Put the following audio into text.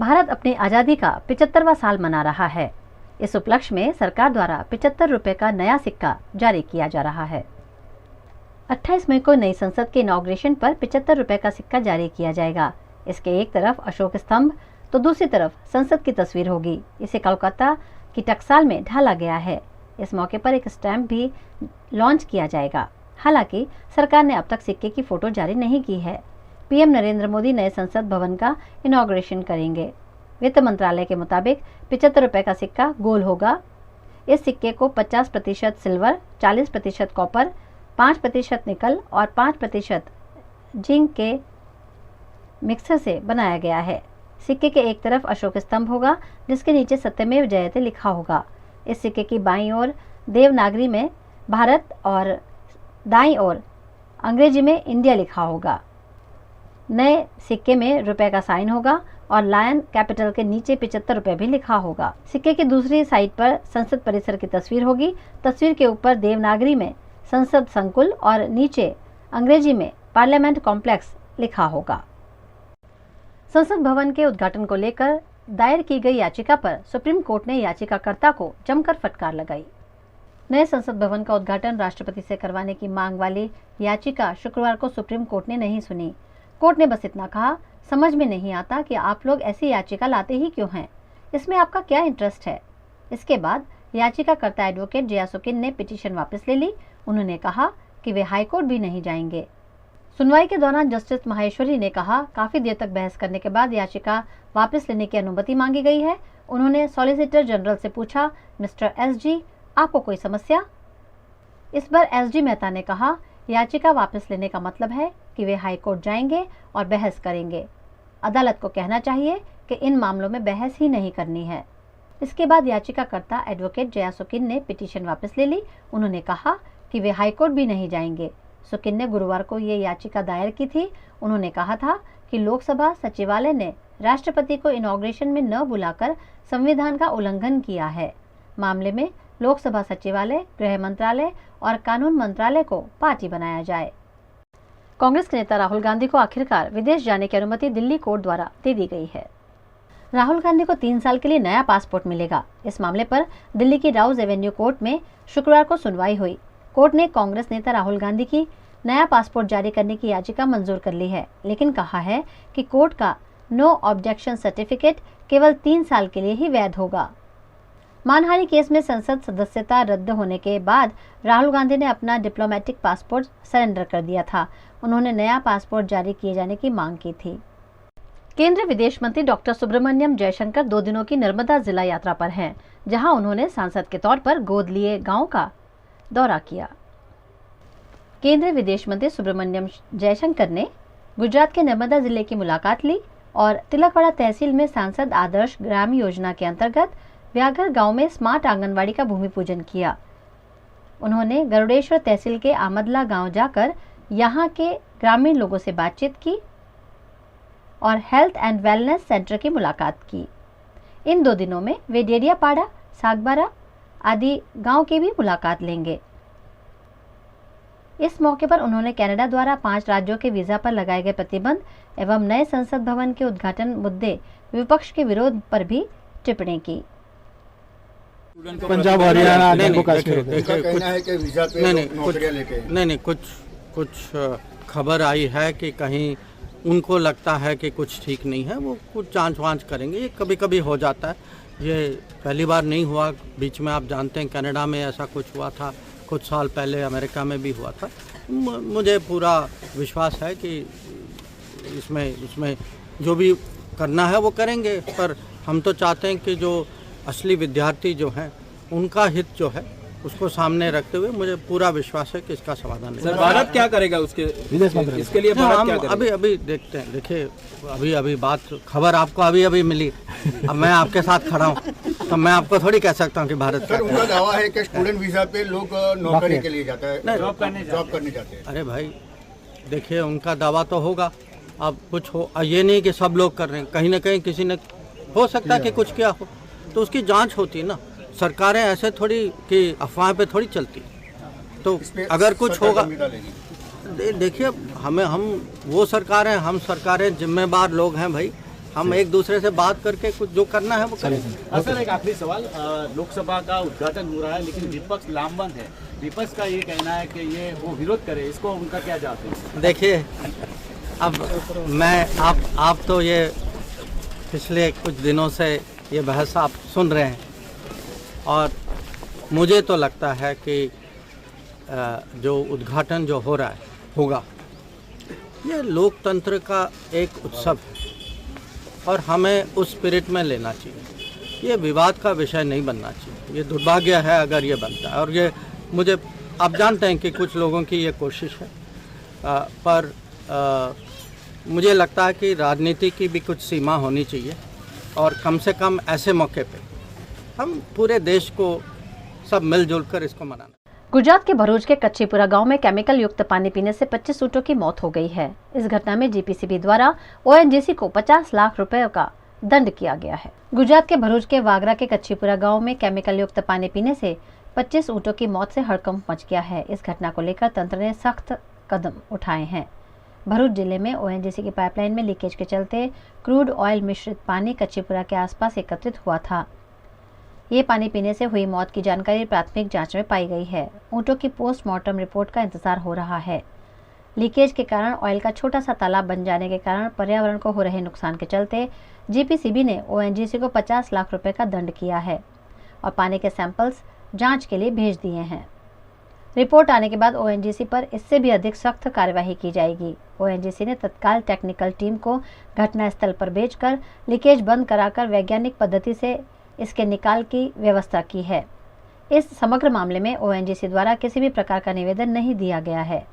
भारत अपनी आज़ादी का 75वां साल मना रहा है। इस उपलक्ष्य में सरकार द्वारा 75 रुपए का नया सिक्का जारी किया जा रहा है। 28 मई को नई संसद के इनॉग्रेशन पर 75 रुपए का सिक्का जारी किया जाएगा। इसके एक तरफ अशोक स्तंभ तो दूसरी तरफ संसद की तस्वीर होगी। इसे कोलकाता की टकसाल में ढाला गया है। इस मौके पर एक स्टैम्प भी लॉन्च किया जाएगा। हालांकि सरकार ने अब तक सिक्के की फोटो जारी नहीं की है। पीएम नरेंद्र मोदी नए संसद भवन का इनॉग्रेशन करेंगे। वित्त मंत्रालय के मुताबिक 75 रुपए का सिक्का गोल होगा। इस सिक्के को 50% सिल्वर, 40% कॉपर, 5% निकल और 5% जिंक के मिक्सर से बनाया गया है। सिक्के के एक तरफ अशोक स्तंभ होगा जिसके नीचे सत्यमेव जयते लिखा होगा। इस सिक्के की बाईं ओर देवनागरी में भारत और दाईं ओर अंग्रेजी में इंडिया लिखा होगा। नए सिक्के में रुपए का साइन होगा और लायन कैपिटल के नीचे 75 रुपए भी लिखा होगा। सिक्के की दूसरी साइड पर संसद परिसर की तस्वीर होगी। तस्वीर के ऊपर देवनागरी में संसद संकुल और नीचे अंग्रेजी में पार्लियामेंट कॉम्प्लेक्स लिखा होगा। संसद भवन के उद्घाटन को लेकर दायर की गई याचिका पर सुप्रीम कोर्ट ने याचिकाकर्ता को जमकर फटकार लगाई। नए संसद भवन का उद्घाटन राष्ट्रपति से करवाने की मांग वाली याचिका शुक्रवार को सुप्रीम कोर्ट ने नहीं सुनी। कोर्ट ने बस इतना कहा, समझ में नहीं आता कि आप लोग ऐसी याचिका लाते ही क्यों हैं, इसमें आपका क्या इंटरेस्ट है। इसके बाद याचिकाकर्ता एडवोकेट जयासुकिन ने पिटीशन वापस ले ली। उन्होंने कहा कि वे हाईकोर्ट भी नहीं जाएंगे। सुनवाई के दौरान जस्टिस माहेश्वरी ने कहा, काफी देर तक बहस करने के बाद याचिका वापस लेने की अनुमति मांगी गई है। उन्होंने सॉलिसिटर जनरल से पूछा, मिस्टर एसजी, आपको कोई समस्या? इस बार एसजी मेहता ने कहा, याचिका वापस लेने का मतलब है कि वे हाईकोर्ट जाएंगे और बहस करेंगे। अदालत को कहना चाहिए कि इन मामलों में बहस ही नहीं करनी है। इसके बाद याचिकाकर्ता एडवोकेट जयासुकिन ने पिटीशन वापस ले ली। उन्होंने कहा कि वे हाईकोर्ट भी नहीं जाएंगे। सुकिन ने गुरुवार को ये याचिका दायर की थी। उन्होंने कहा था कि लोकसभा सचिवालय ने राष्ट्रपति को इनॉग्रेशन में न बुलाकर संविधान का उल्लंघन किया है। मामले में लोकसभा सचिवालय, गृह मंत्रालय और कानून मंत्रालय को पार्टी बनाया जाए। कांग्रेस के नेता राहुल गांधी को आखिरकार विदेश जाने की अनुमति दिल्ली कोर्ट द्वारा दे दी गई है। राहुल गांधी को 3 साल के लिए नया पासपोर्ट मिलेगा। इस मामले पर दिल्ली की राउज एवेन्यू कोर्ट में शुक्रवार को सुनवाई हुई। कोर्ट ने कांग्रेस नेता राहुल गांधी की नया पासपोर्ट जारी करने की याचिका मंजूर कर ली है, लेकिन कहा है कि कोर्ट का नो ऑब्जेक्शन सर्टिफिकेट केवल 3 साल के लिए ही वैध होगा। मानहानि केस में संसद सदस्यता रद्द होने के बाद राहुल गांधी ने अपना डिप्लोमेटिक पासपोर्ट सरेंडर कर दिया था। उन्होंने नया पासपोर्ट जारी किए जाने की मांग की थी। केंद्रीय विदेश मंत्री डॉक्टर सुब्रमण्यम जयशंकर 2 दिनों की नर्मदा जिला यात्रा पर हैं, जहां उन्होंने सांसद के तौर पर गोद लिए गांव का दौरा किया। केंद्रीय विदेश मंत्री सुब्रमण्यम जयशंकर ने गुजरात के नर्मदा जिले की मुलाकात ली और तिलकवाड़ा तहसील में सांसद आदर्श ग्राम योजना के अंतर्गत व्याघर गांव में स्मार्ट आंगनवाड़ी का भूमि पूजन किया। उन्होंने गरुड़ेश्वर तहसील के आमदला गांव जाकर यहां के ग्रामीण लोगों से बातचीत की और हेल्थ एंड वेलनेस सेंटर की मुलाकात की। इन 2 दिनों में वे डेडियापाड़ा, सागबारा आदि गांव की भी मुलाकात लेंगे। इस मौके पर उन्होंने कनाडा द्वारा 5 राज्यों के वीजा पर लगाए गए प्रतिबंध एवं नए संसद भवन के उद्घाटन मुद्दे विपक्ष के विरोध पर भी टिप्पणी की। पंजाब, हरियाणा, जम्मू कश्मीर नहीं, कुछ खबर आई है कि कहीं उनको लगता है कि कुछ ठीक नहीं है, वो कुछ जांच वांच करेंगे। ये कभी कभी हो जाता है, ये पहली बार नहीं हुआ। बीच में आप जानते हैं कनाडा में ऐसा कुछ हुआ था, कुछ साल पहले अमेरिका में भी हुआ था। मुझे पूरा विश्वास है कि इसमें जो भी करना है वो करेंगे, पर हम तो चाहते हैं कि जो असली विद्यार्थी जो हैं उनका हित जो है उसको सामने रखते हुए मुझे पूरा विश्वास है कि इसका समाधान सर, भारत क्या करेगा इसके लिए? भारत क्या करेगा? अभी देखते हैं। देखिए, अभी बात खबर आपको अभी मिली। अब मैं आपके साथ खड़ा हूँ तो मैं आपको थोड़ी कह सकता हूँ कि भारत सर, उनका दावा है कि स्टूडेंट वीजा पे लोग नौकरी के लिए जाता है, जॉब करने जाते हैं। अरे भाई देखिए, उनका दावा तो होगा। अब कुछ हो, ये नहीं कि सब लोग कर रहे हैं। कहीं ना कहीं किसी ने हो सकता है कि कुछ किया हो, तो उसकी जांच होती है ना। सरकारें ऐसे थोड़ी कि अफवाह पे थोड़ी चलती। तो अगर कुछ होगा, देखिए हम वो सरकार हैं, हम सरकारें जिम्मेदार लोग हैं भाई। हम एक दूसरे से बात करके कुछ जो करना है वो करेंगे। सर एक आखिरी सवाल, लोकसभा का उद्घाटन हो रहा है लेकिन विपक्ष लामबंद है। विपक्ष का ये कहना है कि ये वो विरोध करे, इसको उनका क्या जवाब है? देखिए, अब मैं आप तो ये पिछले कुछ दिनों से ये बहस आप सुन रहे हैं और मुझे तो लगता है कि जो उद्घाटन जो हो रहा है होगा, ये लोकतंत्र का एक उत्सव है और हमें उस स्पिरिट में लेना चाहिए। ये विवाद का विषय नहीं बनना चाहिए। ये दुर्भाग्य है अगर ये बनता है और ये मुझे आप जानते हैं कि कुछ लोगों की ये कोशिश है, पर मुझे लगता है कि राजनीति की भी कुछ सीमा होनी चाहिए और कम से कम ऐसे मौके पे हम पूरे देश को सब मिलजुल कर इसको मनाना। गुजरात के भरूच के कच्चीपुरा गांव में केमिकल युक्त पानी पीने से 25 ऊँटों की मौत हो गई है। इस घटना में जीपीसीबी द्वारा ओएनजीसी को 50 लाख रुपए का दंड किया गया है। गुजरात के भरूच के वागरा के कच्चीपुरा गांव में केमिकल युक्त पानी पीने से 25 ऊँटों की मौत से हड़कंप मच गया है। इस घटना को लेकर तंत्र ने सख्त कदम उठाए हैं। भरूच जिले में ओएनजीसी की पाइपलाइन में लीकेज के चलते क्रूड ऑयल मिश्रित पानी कच्चीपुरा के आसपास एकत्रित हुआ था। ये पानी पीने से हुई मौत की जानकारी प्राथमिक जांच में पाई गई है। ऊँटों की पोस्टमार्टम रिपोर्ट का इंतजार हो रहा है। लीकेज के कारण ऑयल का छोटा सा तालाब बन जाने के कारण पर्यावरण को हो रहे नुकसान के चलते जीपीसीबी ने ओएनजीसी को 50 लाख रुपए का दंड किया है और पानी के सैंपल्स जांच के लिए भेज दिए हैं। रिपोर्ट आने के बाद ओएनजीसी पर इससे भी अधिक सख्त कार्यवाही की जाएगी। ओएनजीसी ने तत्काल टेक्निकल टीम को घटनास्थल पर भेजकर लीकेज बंद कराकर वैज्ञानिक पद्धति से इसके निकाल की व्यवस्था की है। इस समग्र मामले में ओएनजीसी द्वारा किसी भी प्रकार का निवेदन नहीं दिया गया है।